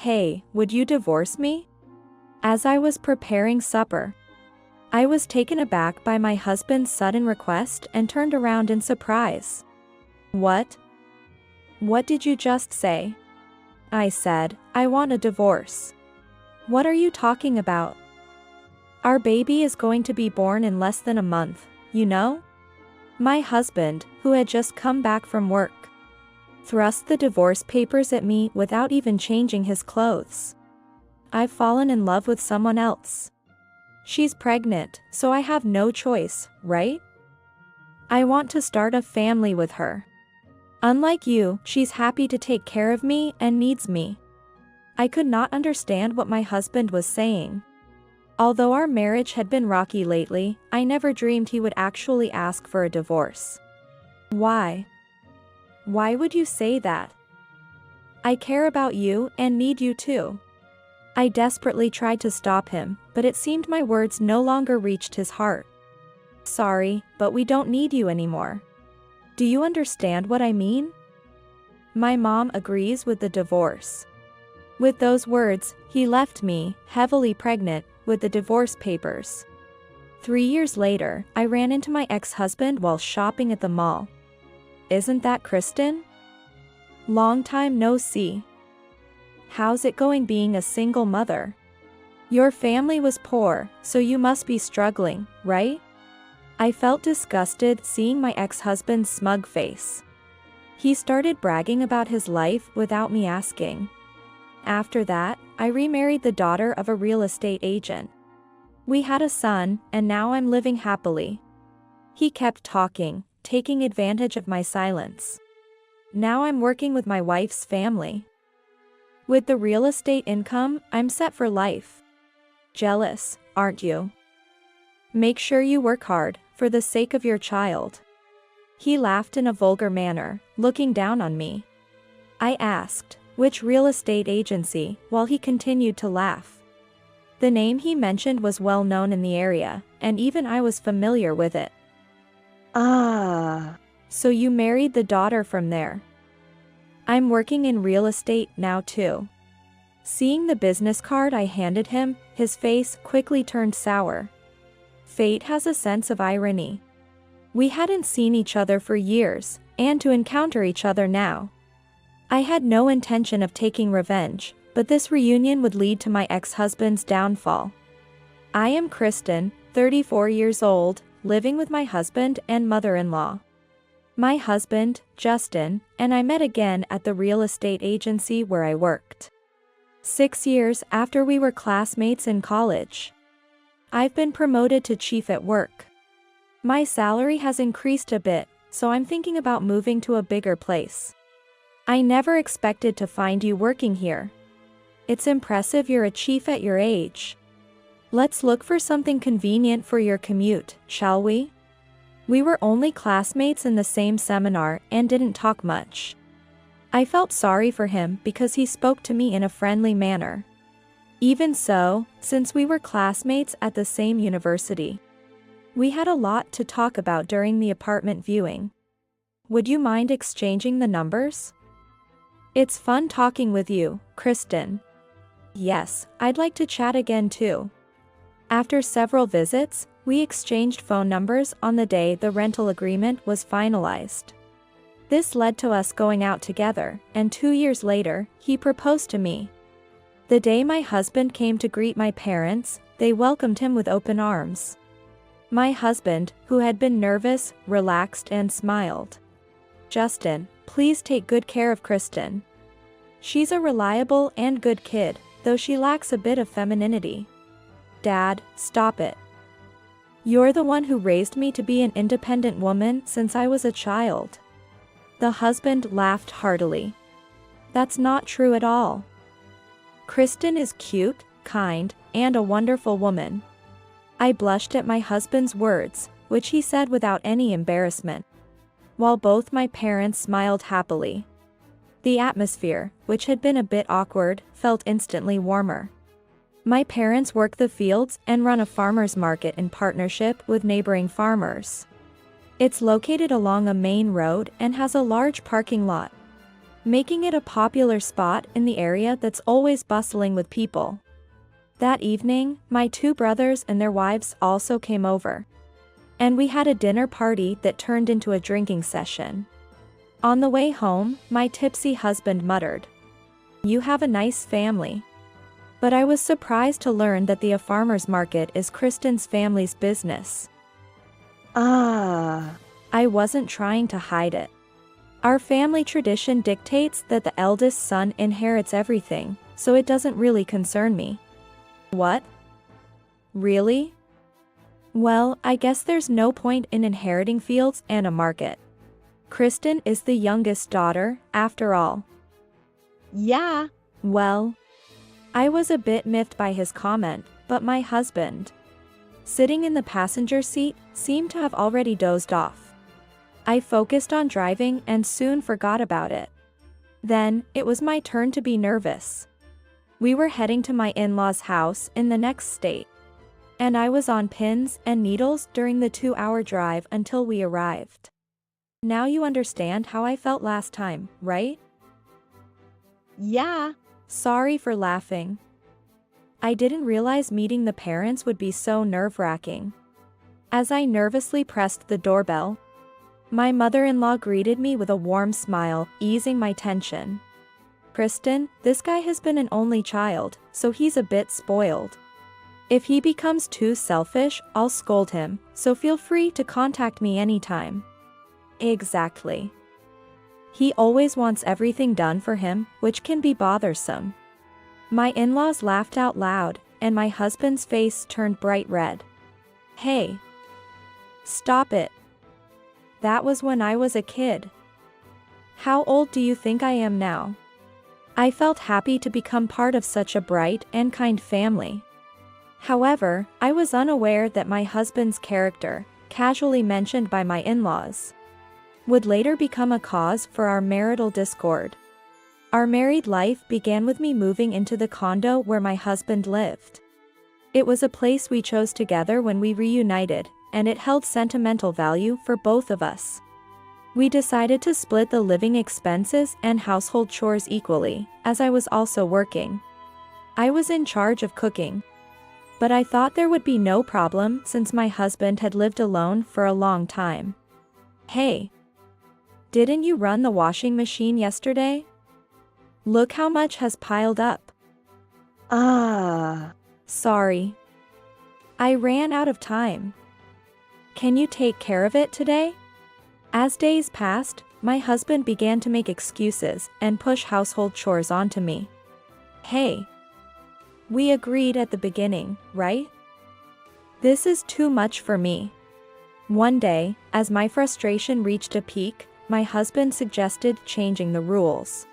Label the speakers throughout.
Speaker 1: "Hey, would you divorce me?" As I was preparing supper, I was taken aback by my husband's sudden request and turned around in surprise. "What? What did you just say?" I said. "I want a divorce." "What are you talking about? Our baby is going to be born in less than a month, you know?" My husband, who had just come back from work, thrust the divorce papers at me without even changing his clothes. "I've fallen in love with someone else. She's pregnant, so I have no choice, right? I want to start a family with her. Unlike you, she's happy to take care of me and needs me." I could not understand what my husband was saying. Although our marriage had been rocky lately, I never dreamed he would actually ask for a divorce. "Why? Why would you say that? I care about you and need you too." I desperately tried to stop him, but it seemed my words no longer reached his heart. "Sorry, but we don't need you anymore. Do you understand what I mean? My mom agrees with the divorce." With those words, he left me, heavily pregnant, with the divorce papers. 3 years later, I ran into my ex-husband while shopping at the mall. "Isn't that Kristen? Long time no see. How's it going being a single mother? Your family was poor, so you must be struggling, right?" I felt disgusted seeing my ex-husband's smug face. He started bragging about his life without me asking. After that, I remarried the daughter of a real estate agent. We had a son, and now I'm living happily. He kept talking, taking advantage of my silence. Now I'm working with my wife's family. With the real estate income, I'm set for life. Jealous, aren't you? Make sure you work hard, for the sake of your child." He laughed in a vulgar manner, looking down on me. I asked, "Which real estate agency?" while he continued to laugh. The name he mentioned was well known in the area, and even I was familiar with it. "Ah, so you married the daughter from there?" "I'm working in real estate now too." Seeing the business card I handed him, his face quickly turned sour. Fate has a sense of irony. We hadn't seen each other for years, and to encounter each other now. I had no intention of taking revenge, but this reunion would lead to my ex-husband's downfall. I am Kristen, 34 years old, living with my husband and mother-in-law. My husband, Justin, and I met again at the real estate agency where I worked. 6 years after we were classmates in college. I've been promoted to chief at work. My salary has increased a bit, so I'm thinking about moving to a bigger place. I never expected to find you working here. It's impressive you're a chief at your age. Let's look for something convenient for your commute, shall we? We were only classmates in the same seminar and didn't talk much. I felt sorry for him because he spoke to me in a friendly manner. Even so, since we were classmates at the same university, we had a lot to talk about during the apartment viewing. Would you mind exchanging the numbers? It's fun talking with you, Kristen. Yes, I'd like to chat again too. After several visits, we exchanged phone numbers on the day the rental agreement was finalized. This led to us going out together, and 2 years later, he proposed to me. The day my husband came to greet my parents, they welcomed him with open arms. My husband, who had been nervous, relaxed and smiled. "Justin, please take good care of Kristen. She's a reliable and good kid, though she lacks a bit of femininity." "Dad, stop it. You're the one who raised me to be an independent woman since I was a child." The husband laughed heartily. "That's not true at all. Kristen is cute, kind, and a wonderful woman." I blushed at my husband's words, which he said without any embarrassment, while both my parents smiled happily. The atmosphere, which had been a bit awkward, felt instantly warmer. My parents work the fields and run a farmer's market in partnership with neighboring farmers. It's located along a main road and has a large parking lot. making it a popular spot in the area that's always bustling with people. That evening, my two brothers and their wives also came over. And we had a dinner party that turned into a drinking session. On the way home, my tipsy husband muttered, "You have a nice family." But I was surprised to learn that the farmer's market is Kristen's family's business. I wasn't trying to hide it. Our family tradition dictates that the eldest son inherits everything, so it doesn't really concern me. What? Really? Well, I guess there's no point in inheriting fields and a market. Kristen is the youngest daughter, after all.
Speaker 2: Yeah.
Speaker 1: Well, I was a bit miffed by his comment, but my husband, sitting in the passenger seat, seemed to have already dozed off. I focused on driving and soon forgot about it. Then, it was my turn to be nervous. We were heading to my in-laws' house in the next state. And I was on pins and needles during the 2-hour drive until we arrived. Now you understand how I felt last time, right?
Speaker 2: Yeah.
Speaker 1: Sorry for laughing. I didn't realize meeting the parents would be so nerve-wracking. As I nervously pressed the doorbell, my mother-in-law greeted me with a warm smile, easing my tension. "Kristen, this guy has been an only child, so he's a bit spoiled. If he becomes too selfish, I'll scold him, so feel free to contact me anytime." Exactly. He always wants everything done for him, which can be bothersome. My in-laws laughed out loud, and my husband's face turned bright red. "Hey. Stop it. That was when I was a kid. How old do you think I am now?" I felt happy to become part of such a bright and kind family. However, I was unaware that my husband's character, casually mentioned by my in-laws, would later become a cause for our marital discord. Our married life began with me moving into the condo where my husband lived. It was a place we chose together when we reunited, and it held sentimental value for both of us. We decided to split the living expenses and household chores equally, as I was also working. I was in charge of cooking. But I thought there would be no problem since my husband had lived alone for a long time. "Hey. Didn't you run the washing machine yesterday? Look how much has piled up." Sorry. I ran out of time. Can you take care of it today? As days passed, my husband began to make excuses and push household chores onto me. Hey. We agreed at the beginning, right? This is too much for me. One day, as my frustration reached a peak, my husband suggested changing the rules.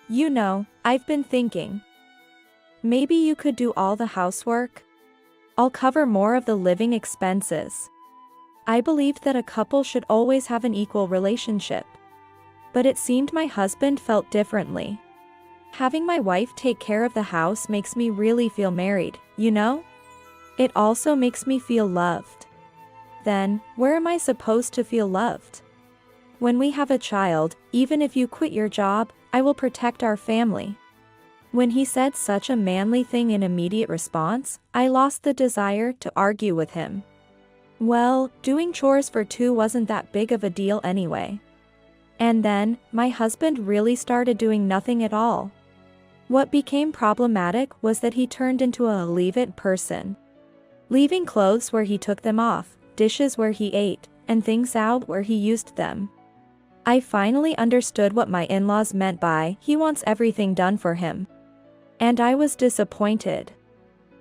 Speaker 1: You know, I've been thinking. Maybe you could do all the housework? I'll cover more of the living expenses. I believed that a couple should always have an equal relationship. But it seemed my husband felt differently. Having my wife take care of the house makes me really feel married, you know? It also makes me feel loved. Then, where am I supposed to feel loved? When we have a child, even if you quit your job, I will protect our family. When he said such a manly thing in immediate response, I lost the desire to argue with him. Well, doing chores for two wasn't that big of a deal anyway. And then, my husband really started doing nothing at all. What became problematic was that he turned into a leave-it person. Leaving clothes where he took them off, dishes where he ate, and things out where he used them. I finally understood what my in-laws meant by "he wants everything done for him." And I was disappointed.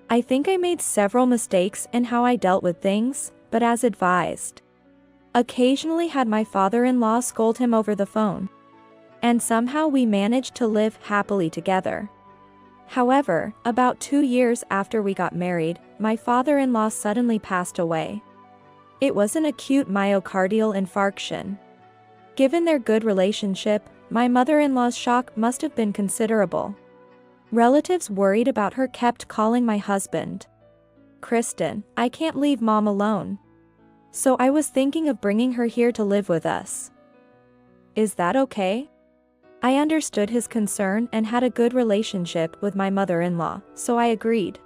Speaker 1: I think I made several mistakes in how I dealt with things, but as advised. Occasionally had my father-in-law scold him over the phone. And somehow we managed to live happily together. However, about 2 years after we got married, my father-in-law suddenly passed away. It was an acute myocardial infarction. Given their good relationship, my mother-in-law's shock must have been considerable. Relatives worried about her kept calling my husband. "Kristen, I can't leave Mom alone. So I was thinking of bringing her here to live with us. Is that okay?" I understood his concern and had a good relationship with my mother-in-law, so I agreed.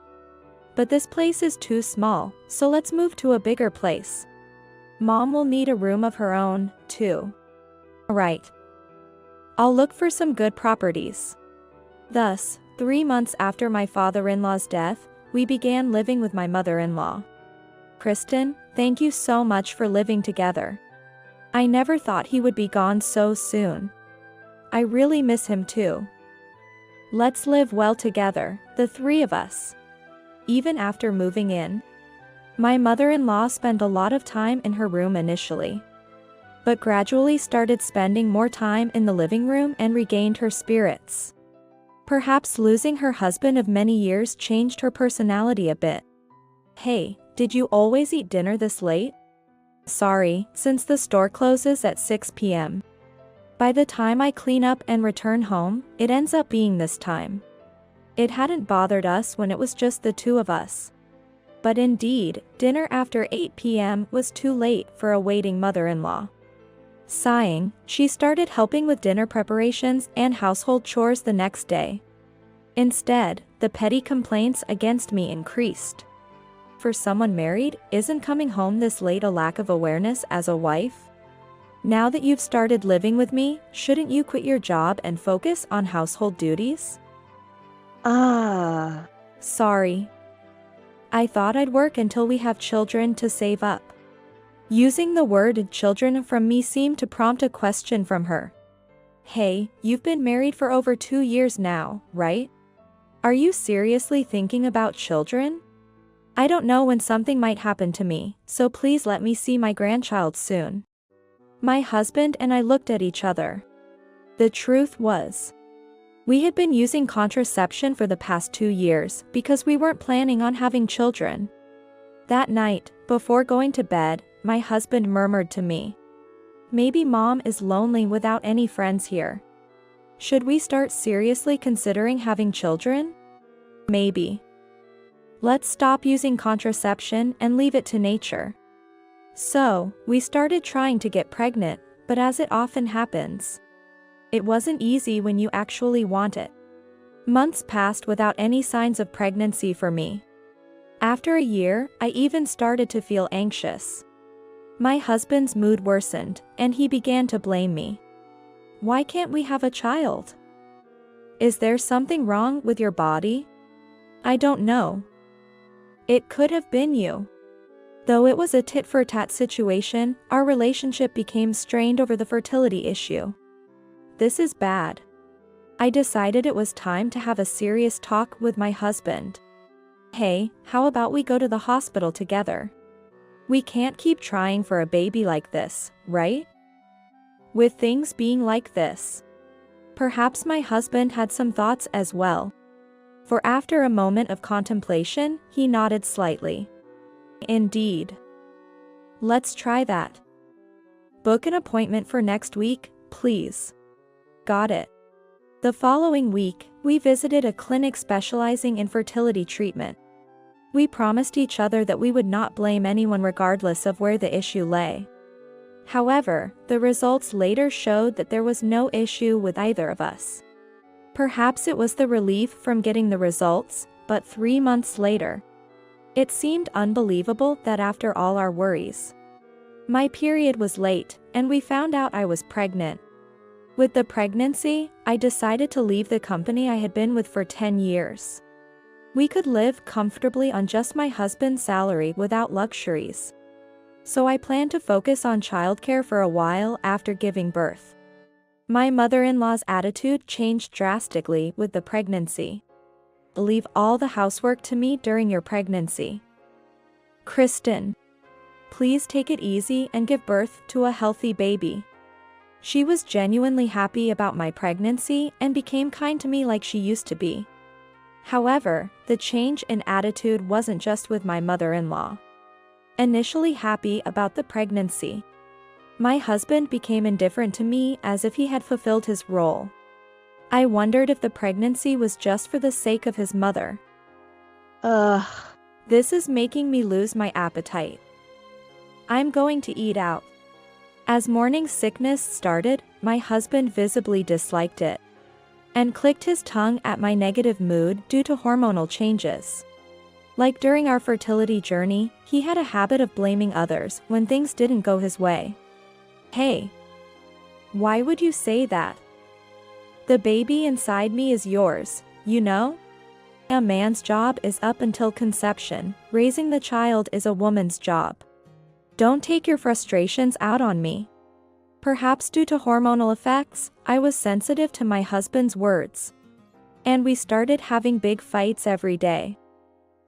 Speaker 1: But this place is too small, so let's move to a bigger place. Mom will need a room of her own, too. Right. I'll look for some good properties. Thus, 3 months after my father-in-law's death, we began living with my mother-in-law. Kristen, thank you so much for living together. I never thought he would be gone so soon. I really miss him too. Let's live well together, the three of us. Even after moving in, my mother-in-law spent a lot of time in her room initially, but gradually started spending more time in the living room and regained her spirits. Perhaps losing her husband of many years changed her personality a bit. Hey, did you always eat dinner this late? Sorry, since the store closes at 6 p.m. By the time I clean up and return home, it ends up being this time. It hadn't bothered us when it was just the two of us. But indeed, dinner after 8 p.m. was too late for a waiting mother-in-law. Sighing, she started helping with dinner preparations and household chores the next day. Instead, the petty complaints against me increased. For someone married, isn't coming home this late a lack of awareness as a wife? Now that you've started living with me, shouldn't you quit your job and focus on household duties? Sorry. I thought I'd work until we have children to save up. Using the word children from me seemed to prompt a question from her. Hey, you've been married for over 2 years now, right? Are you seriously thinking about children? I don't know when something might happen to me, so please let me see my grandchild soon. My husband and I looked at each other. The truth was, we had been using contraception for the past 2 years because we weren't planning on having children. That night, before going to bed, my husband murmured to me, maybe mom is lonely without any friends here. Should we start seriously considering having children? Maybe. Let's stop using contraception and leave it to nature. So, we started trying to get pregnant, but as it often happens, it wasn't easy when you actually want it. Months passed without any signs of pregnancy for me. After a year, I even started to feel anxious. My husband's mood worsened, and he began to blame me. Why can't we have a child? Is there something wrong with your body? I don't know. It could have been you. Though it was a tit-for-tat situation, our relationship became strained over the fertility issue. This is bad. I decided it was time to have a serious talk with my husband. Hey, how about we go to the hospital together? We can't keep trying for a baby like this, right? With things being like this, perhaps my husband had some thoughts as well. For after a moment of contemplation, he nodded slightly. Indeed. Let's try that. Book an appointment for next week, please. Got it. The following week, we visited a clinic specializing in fertility treatment. We promised each other that we would not blame anyone regardless of where the issue lay. However, the results later showed that there was no issue with either of us. Perhaps it was the relief from getting the results, but 3 months later, it seemed unbelievable that after all our worries, my period was late, and we found out I was pregnant. With the pregnancy, I decided to leave the company I had been with for 10 years. We could live comfortably on just my husband's salary without luxuries. So I planned to focus on childcare for a while after giving birth. My mother-in-law's attitude changed drastically with the pregnancy. Leave all the housework to me during your pregnancy. Kristen, please take it easy and give birth to a healthy baby. She was genuinely happy about my pregnancy and became kind to me like she used to be. However, the change in attitude wasn't just with my mother-in-law. Initially happy about the pregnancy, my husband became indifferent to me as if he had fulfilled his role. I wondered if the pregnancy was just for the sake of his mother. This is making me lose my appetite. I'm going to eat out. As morning sickness started, my husband visibly disliked it and clicked his tongue at my negative mood due to hormonal changes. Like during our fertility journey, he had a habit of blaming others when things didn't go his way. Hey, why would you say that? The baby inside me is yours, you know? A man's job is up until conception, raising the child is a woman's job. Don't take your frustrations out on me. Perhaps due to hormonal effects, I was sensitive to my husband's words. And we started having big fights every day.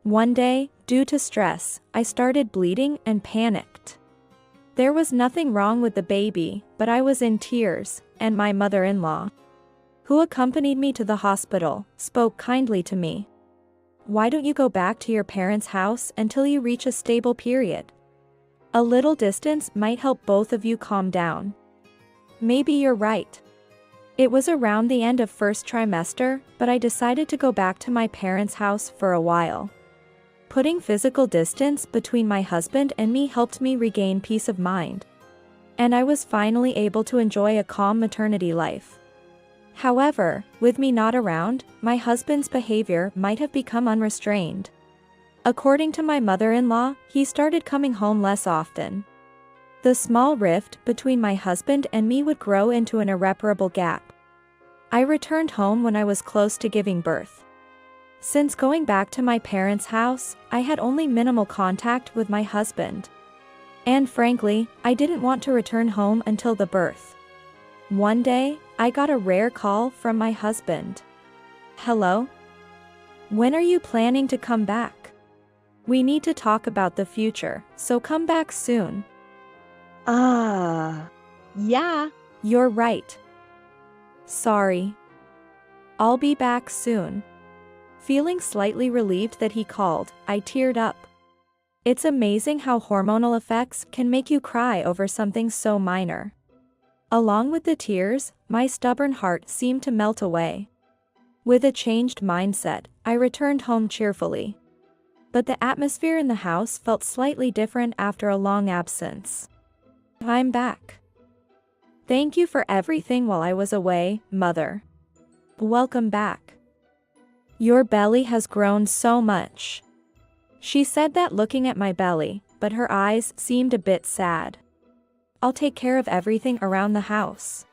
Speaker 1: One day, due to stress, I started bleeding and panicked. There was nothing wrong with the baby, but I was in tears, and my mother-in-law, who accompanied me to the hospital, spoke kindly to me. Why don't you go back to your parents' house until you reach a stable period? A little distance might help both of you calm down. Maybe you're right. It was around the end of first trimester, but I decided to go back to my parents' house for a while. Putting physical distance between my husband and me helped me regain peace of mind. And I was finally able to enjoy a calm maternity life. However, with me not around, my husband's behavior might have become unrestrained. According to my mother-in-law, he started coming home less often. The small rift between my husband and me would grow into an irreparable gap. I returned home when I was close to giving birth. Since going back to my parents' house, I had only minimal contact with my husband. And frankly, I didn't want to return home until the birth. One day, I got a rare call from my husband. Hello? When are you planning to come back? We need to talk about the future, so come back soon.
Speaker 2: Yeah.
Speaker 1: You're right. Sorry. I'll be back soon. Feeling slightly relieved that he called, I teared up. It's amazing how hormonal effects can make you cry over something so minor. Along with the tears, my stubborn heart seemed to melt away. With a changed mindset, I returned home cheerfully. But the atmosphere in the house felt slightly different after a long absence. I'm back. Thank you for everything while I was away, Mother. Welcome back. Your belly has grown so much. She said that looking at my belly, but her eyes seemed a bit sad. I'll take care of everything around the house.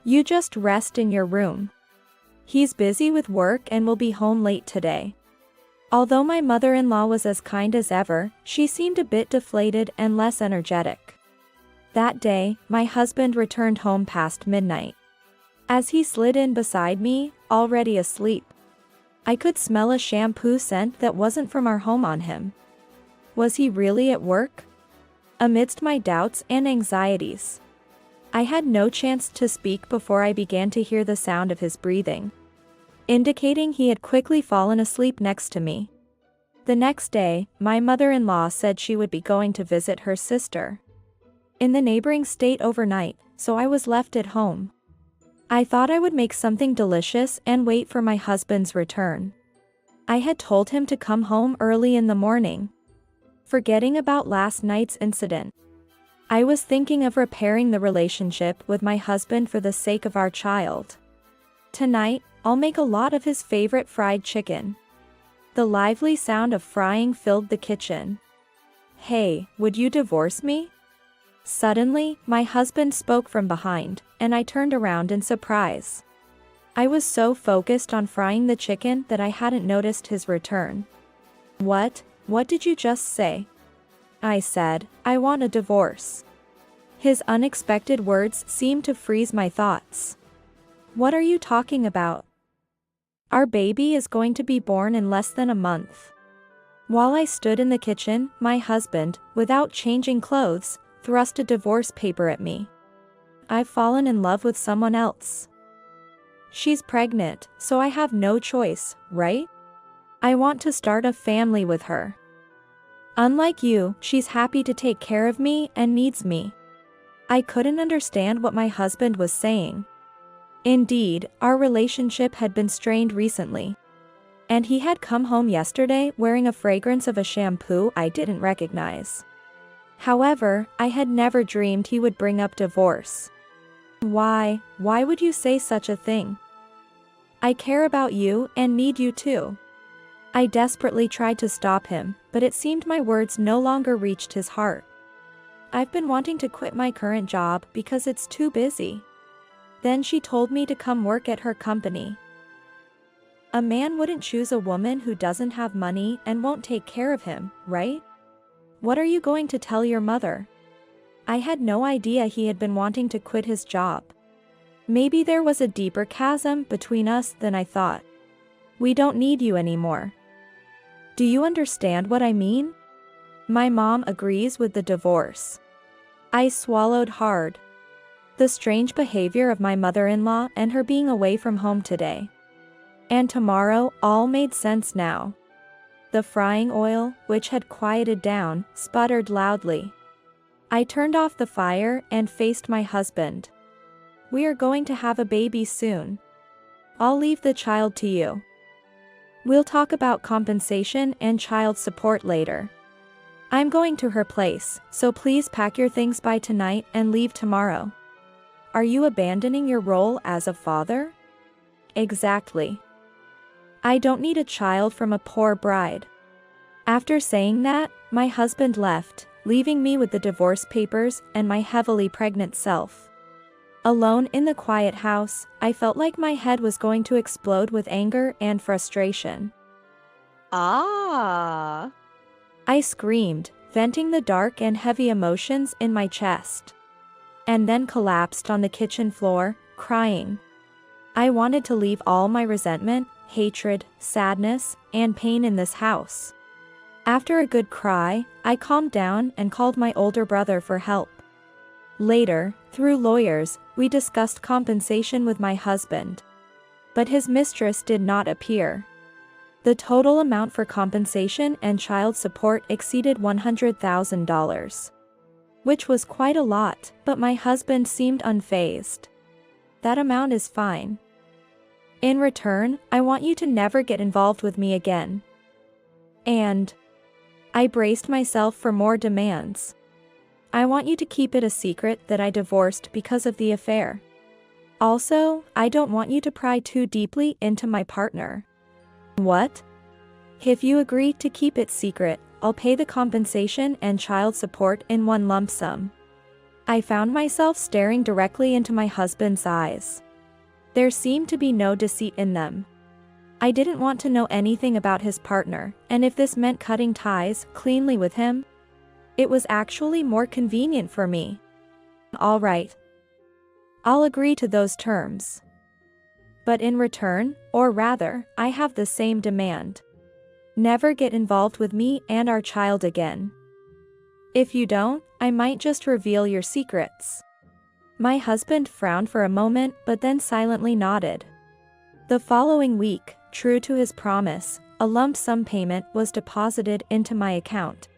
Speaker 1: You just rest in your room. He's busy with work and will be home late today. Although my mother-in-law was as kind as ever, she seemed a bit deflated and less energetic. That day, my husband returned home past midnight. As he slid in beside me, already asleep, I could smell a shampoo scent that wasn't from our home on him. Was he really at work? Amidst my doubts and anxieties, I had no chance to speak before I began to hear the sound of his breathing, indicating he had quickly fallen asleep next to me. The next day, my mother-in-law said she would be going to visit her sister in the neighboring state overnight, so I was left at home. I thought I would make something delicious and wait for my husband's return. I had told him to come home early in the morning, forgetting about last night's incident. I was thinking of repairing the relationship with my husband for the sake of our child. Tonight, I'll make a lot of his favorite fried chicken. The lively sound of frying filled the kitchen. Hey, would you divorce me? Suddenly, my husband spoke from behind, and I turned around in surprise. I was so focused on frying the chicken that I hadn't noticed his return. What did you just say? I said, I want a divorce. His unexpected words seemed to freeze my thoughts. What are you talking about? Our baby is going to be born in less than a month. While I stood in the kitchen, my husband, without changing clothes, thrust a divorce paper at me. I've fallen in love with someone else. She's pregnant, so I have no choice, right? I want to start a family with her. Unlike you, she's happy to take care of me and needs me. I couldn't understand what my husband was saying. Indeed, our relationship had been strained recently. And he had come home yesterday wearing a fragrance of a shampoo I didn't recognize. However, I had never dreamed he would bring up divorce. Why would you say such a thing? I care about you and need you too. I desperately tried to stop him, but it seemed my words no longer reached his heart. I've been wanting to quit my current job because it's too busy. Then she told me to come work at her company. A man wouldn't choose a woman who doesn't have money and won't take care of him, right? What are you going to tell your mother? I had no idea he had been wanting to quit his job. Maybe there was a deeper chasm between us than I thought. We don't need you anymore. Do you understand what I mean? My mom agrees with the divorce. I swallowed hard. The strange behavior of my mother-in-law and her being away from home today and tomorrow all made sense now. The frying oil, which had quieted down, sputtered loudly. I turned off the fire and faced my husband. We are going to have a baby soon. I'll leave the child to you. We'll talk about compensation and child support later. I'm going to her place, so please pack your things by tonight and leave tomorrow. Are you abandoning your role as a father? Exactly. I don't need a child from a poor bride. After saying that, my husband left, leaving me with the divorce papers and my heavily pregnant self. Alone in the quiet house, I felt like my head was going to explode with anger and frustration.
Speaker 2: Ah.
Speaker 1: I screamed, venting the dark and heavy emotions in my chest. And then collapsed on the kitchen floor, crying. I wanted to leave all my resentment, hatred, sadness, and pain in this house. After a good cry, I calmed down and called my older brother for help. Later, through lawyers, we discussed compensation with my husband. But his mistress did not appear. The total amount for compensation and child support exceeded $100,000. Which was quite a lot, but my husband seemed unfazed. That amount is fine. In return, I want you to never get involved with me again. And I braced myself for more demands. I want you to keep it a secret that I divorced because of the affair. Also, I don't want you to pry too deeply into my partner. What? If you agree to keep it secret, I'll pay the compensation and child support in one lump sum. I found myself staring directly into my husband's eyes. There seemed to be no deceit in them. I didn't want to know anything about his partner, and if this meant cutting ties cleanly with him, it was actually more convenient for me. All right. I'll agree to those terms. But in return, or rather, I have the same demand. Never get involved with me and our child again. If you don't, I might just reveal your secrets. My husband frowned for a moment but then silently nodded. The following week, true to his promise, a lump sum payment was deposited into my account.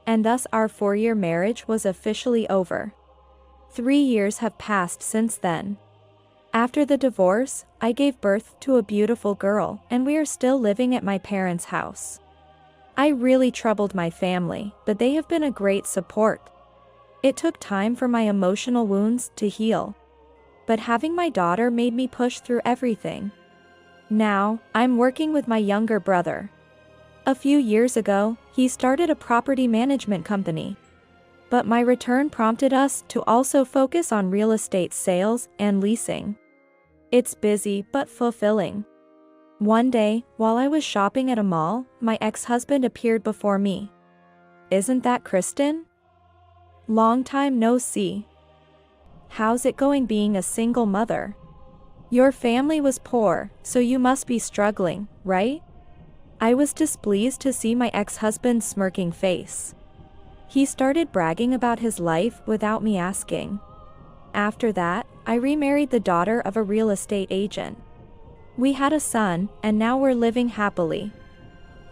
Speaker 1: And thus our 4-year marriage was officially over. 3 years have passed since then. After the divorce, I gave birth to a beautiful girl, and we are still living at my parents' house. I really troubled my family, but they have been a great support. It took time for my emotional wounds to heal. But having my daughter made me push through everything. Now, I'm working with my younger brother. A few years ago, he started a property management company. But my return prompted us to also focus on real estate sales and leasing. It's busy but fulfilling. One day, while I was shopping at a mall, my ex-husband appeared before me. Isn't that Kristen? Long time no see. How's it going being a single mother? Your family was poor, so you must be struggling, right? I was displeased to see my ex-husband's smirking face. He started bragging about his life without me asking. After that, I remarried the daughter of a real estate agent. We had a son, and now we're living happily.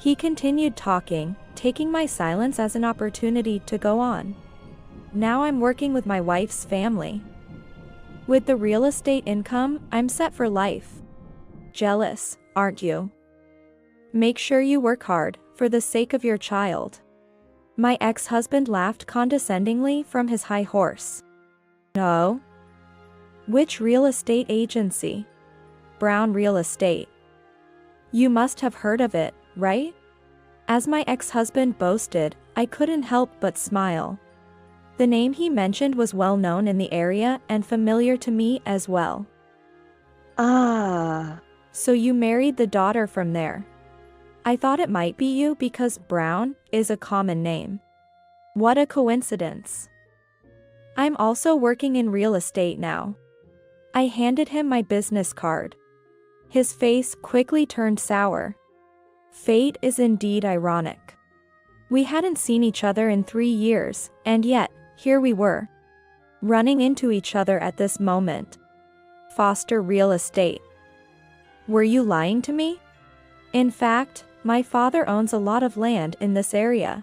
Speaker 1: He continued talking, taking my silence as an opportunity to go on. Now I'm working with my wife's family. With the real estate income, I'm set for life. Jealous, aren't you? Make sure you work hard, for the sake of your child. My ex-husband laughed condescendingly from his high horse. No? Which real estate agency? Brown Real Estate. You must have heard of it, right? As my ex-husband boasted, I couldn't help but smile. The name he mentioned was well known in the area and familiar to me as well.
Speaker 2: Ah.
Speaker 1: So you married the daughter from there. I thought it might be you because Brown is a common name. What a coincidence. I'm also working in real estate now. I handed him my business card. His face quickly turned sour. Fate is indeed ironic. We hadn't seen each other in 3 years, and yet, here we were. Running into each other at this moment. Foster Real Estate. Were you lying to me? In fact, my father owns a lot of land in this area.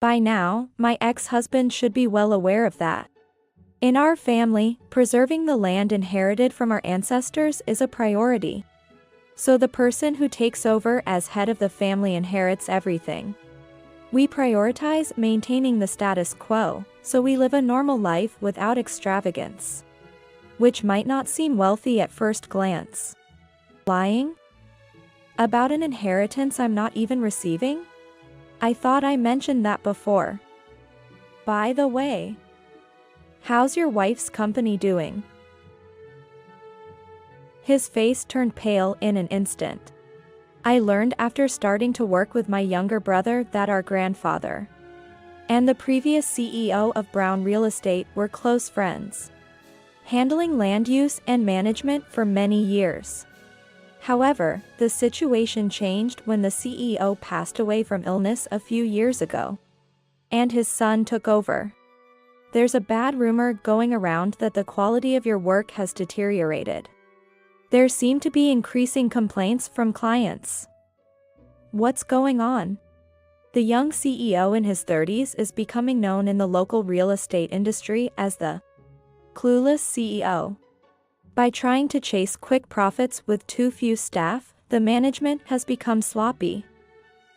Speaker 1: By now, my ex-husband should be well aware of that. In our family, preserving the land inherited from our ancestors is a priority. So the person who takes over as head of the family inherits everything. We prioritize maintaining the status quo, so we live a normal life without extravagance. Which might not seem wealthy at first glance. Lying? About an inheritance I'm not even receiving? I thought I mentioned that before. By the way, how's your wife's company doing? His face turned pale in an instant. I learned after starting to work with my younger brother that our grandfather and the previous CEO of Brown Real Estate were close friends, handling land use and management for many years. However, the situation changed when the CEO passed away from illness a few years ago, and his son took over. There's a bad rumor going around that the quality of your work has deteriorated. There seem to be increasing complaints from clients. What's going on? The young CEO in his 30s is becoming known in the local real estate industry as the clueless CEO. By trying to chase quick profits with too few staff, the management has become sloppy.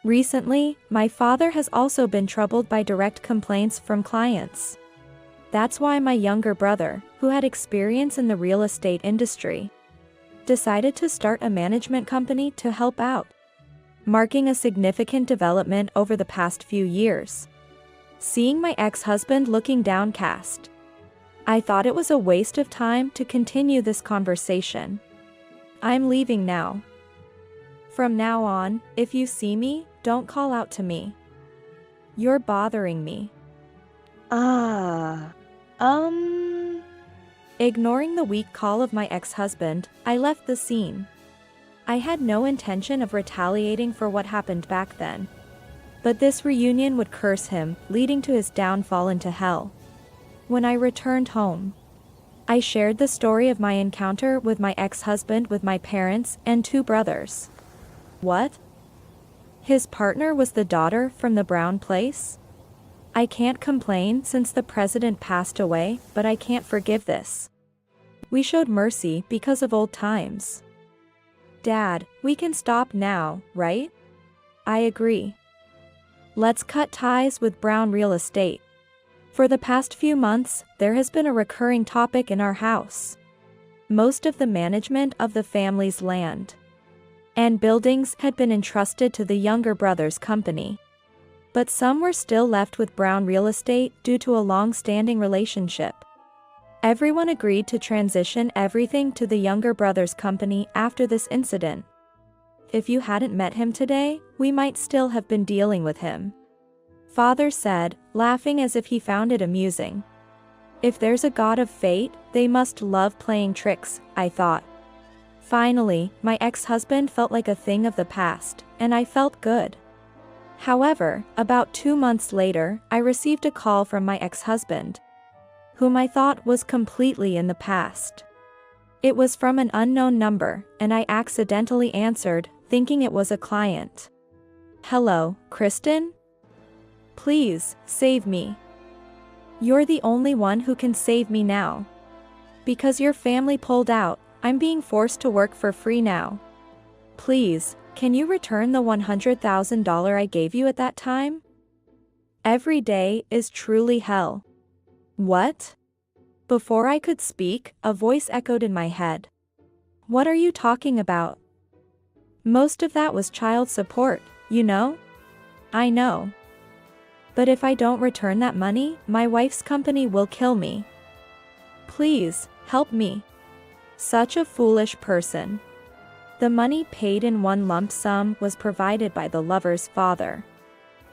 Speaker 1: Recently, my father has also been troubled by direct complaints from clients. That's why my younger brother, who had experience in the real estate industry, decided to start a management company to help out, marking a significant development over the past few years. Seeing my ex-husband looking downcast, I thought it was a waste of time to continue this conversation. I'm leaving now. From now on, if you see me, don't call out to me. You're bothering me. Ignoring the weak call of my ex-husband, I left the scene. I had no intention of retaliating for what happened back then. But this reunion would curse him, leading to his downfall into hell. When I returned home, I shared the story of my encounter with my ex-husband with my parents and 2 brothers. What? His partner was the daughter from the Brown place? I can't complain since the president passed away, but I can't forgive this. We showed mercy because of old times. Dad, we can stop now, right? I agree. Let's cut ties with Brown Real Estate. For the past few months, there has been a recurring topic in our house. Most of the management of the family's land and buildings had been entrusted to the younger brother's company. But some were still left with Brown Real Estate due to a long-standing relationship. Everyone agreed to transition everything to the younger brother's company after this incident. If you hadn't met him today, we might still have been dealing with him. Father said, laughing as if he found it amusing. If there's a god of fate, they must love playing tricks, I thought. Finally, my ex-husband felt like a thing of the past, and I felt good. However, about 2 months later, I received a call from my ex-husband, whom I thought was completely in the past. It was from an unknown number, and I accidentally answered, thinking it was a client. Hello, Kristen? Please, save me. You're the only one who can save me now. Because your family pulled out, I'm being forced to work for free now. Please, can you return the $100,000 I gave you at that time? Every day is truly hell. What? Before I could speak, a voice echoed in my head. What are you talking about? Most of that was child support, you know? I know. But if I don't return that money, my wife's company will kill me. Please, help me. Such a foolish person. The money paid in one lump sum was provided by the lover's father.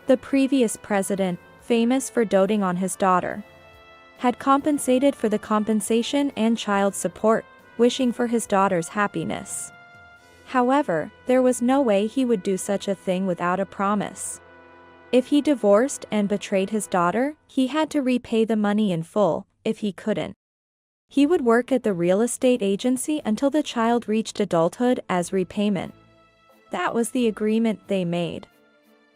Speaker 1: The previous president, famous for doting on his daughter, had compensated for the compensation and child support, wishing for his daughter's happiness. However, there was no way he would do such a thing without a promise. If he divorced and betrayed his daughter, he had to repay the money in full. If he couldn't, he would work at the real estate agency until the child reached adulthood as repayment. That was the agreement they made.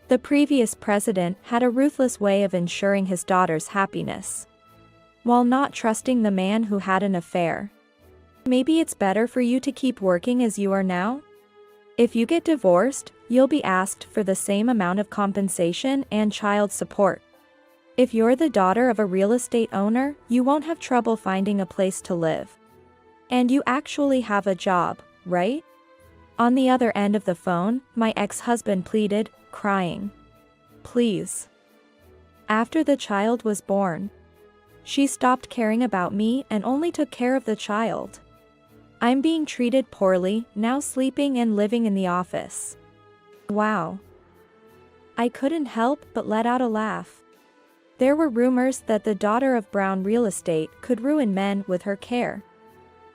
Speaker 1: The previous president had a ruthless way of ensuring his daughter's happiness, while not trusting the man who had an affair. Maybe it's better for you to keep working as you are now? If you get divorced, you'll be asked for the same amount of compensation and child support. If you're the daughter of a real estate owner, you won't have trouble finding a place to live. And you actually have a job, right? On the other end of the phone, my ex-husband pleaded, crying. Please. After the child was born, she stopped caring about me and only took care of the child. I'm being treated poorly, now sleeping and living in the office. Wow. I couldn't help but let out a laugh. There were rumors that the daughter of Brown Real Estate could ruin men with her care.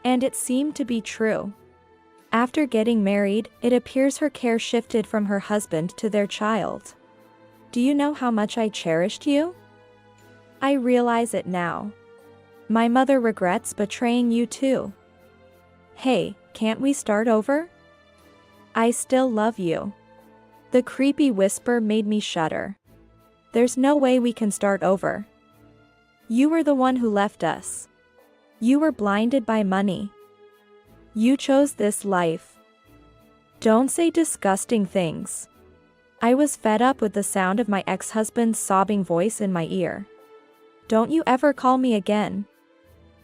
Speaker 1: And it seemed to be true. After getting married, it appears her care shifted from her husband to their child. Do you know how much I cherished you? I realize it now. My mother regrets betraying you too. Hey, can't we start over? I still love you. The creepy whisper made me shudder. There's no way we can start over. You were the one who left us. You were blinded by money. You chose this life. Don't say disgusting things. I was fed up with the sound of my ex-husband's sobbing voice in my ear. Don't you ever call me again.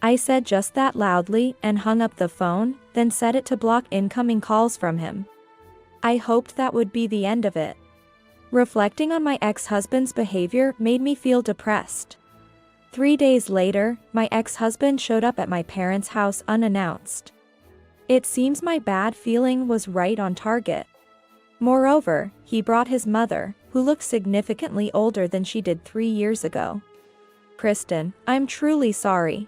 Speaker 1: I said just that loudly and hung up the phone, then set it to block incoming calls from him. I hoped that would be the end of it. Reflecting on my ex-husband's behavior made me feel depressed. 3 days later, my ex-husband showed up at my parents' house unannounced. It seems my bad feeling was right on target. Moreover, he brought his mother, who looked significantly older than she did 3 years ago. Kristen, I'm truly sorry.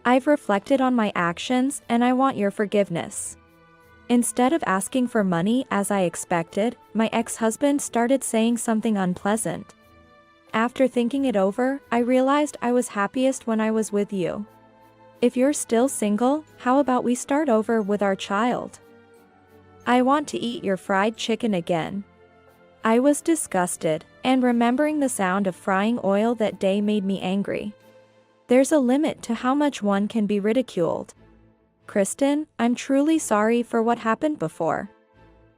Speaker 1: I've reflected on my actions and I want your forgiveness. Instead of asking for money as I expected, my ex-husband started saying something unpleasant. After thinking it over, I realized I was happiest when I was with you. If you're still single, how about we start over with our child? I want to eat your fried chicken again. I was disgusted, and remembering the sound of frying oil that day made me angry. There's a limit to how much one can be ridiculed. Kristen, I'm truly sorry for what happened before.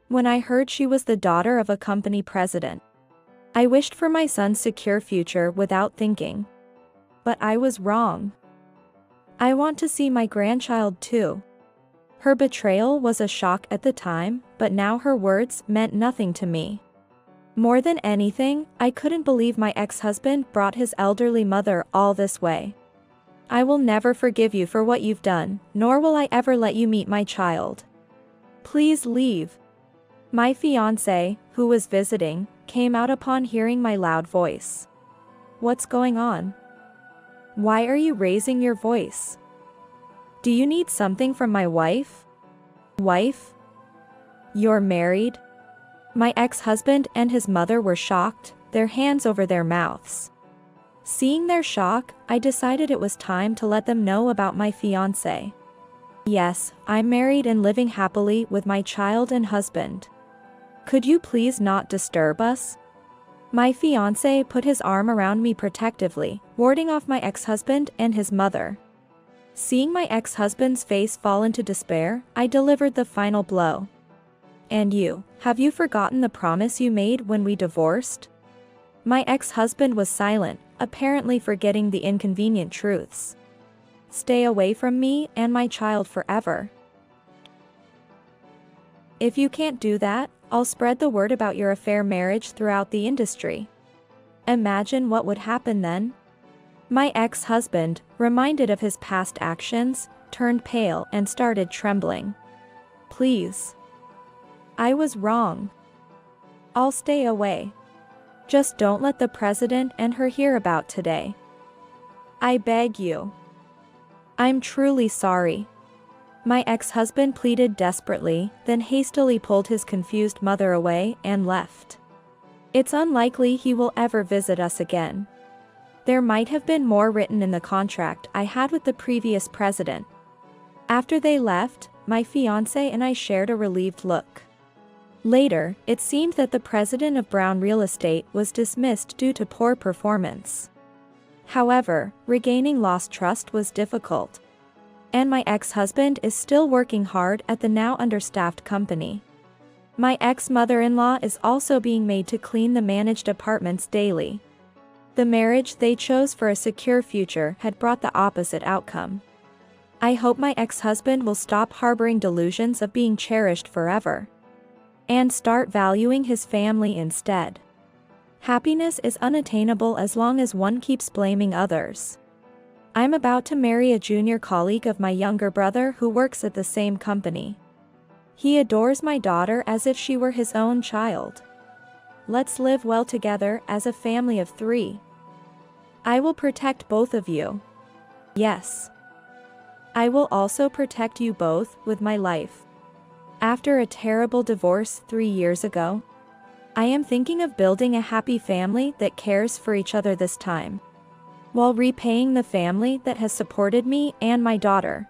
Speaker 1: When I heard she was the daughter of a company president, I wished for my son's secure future without thinking. But I was wrong. I want to see my grandchild too. Her betrayal was a shock at the time, but now her words meant nothing to me. More than anything, I couldn't believe my ex-husband brought his elderly mother all this way. I will never forgive you for what you've done, nor will I ever let you meet my child. Please leave. My fiancé, who was visiting, came out upon hearing my loud voice. What's going on? Why are you raising your voice? Do you need something from my wife? Wife? You're married? My ex-husband and his mother were shocked, their hands over their mouths. Seeing their shock, I decided it was time to let them know about my fiancé. Yes, I'm married and living happily with my child and husband. Could you please not disturb us? My fiancé put his arm around me protectively, warding off my ex-husband and his mother. Seeing my ex-husband's face fall into despair, I delivered the final blow. And you, have you forgotten the promise you made when we divorced? My ex-husband was silent, apparently forgetting the inconvenient truths. Stay away from me and my child forever. If you can't do that, I'll spread the word about your affair marriage throughout the industry. Imagine what would happen then. My ex-husband, reminded of his past actions, turned pale and started trembling. Please. I was wrong. I'll stay away. Just don't let the president and her hear about today. I beg you. I'm truly sorry. My ex-husband pleaded desperately, then hastily pulled his confused mother away and left. It's unlikely he will ever visit us again. There might have been more written in the contract I had with the previous president. After they left, my fiancé and I shared a relieved look. Later, it seemed that the president of Brown Real Estate was dismissed due to poor performance. However, regaining lost trust was difficult. And my ex-husband is still working hard at the now understaffed company. My ex-mother-in-law is also being made to clean the managed apartments daily. The marriage they chose for a secure future had brought the opposite outcome. I hope my ex-husband will stop harboring delusions of being cherished forever. And start valuing his family instead. Happiness is unattainable as long as one keeps blaming others. I'm about to marry a junior colleague of my younger brother who works at the same company. He adores my daughter as if she were his own child. Let's live well together as a family of 3. I will protect both of you. Yes. I will also protect you both with my life. After a terrible divorce 3 years ago, I am thinking of building a happy family that cares for each other this time, while repaying the family that has supported me and my daughter.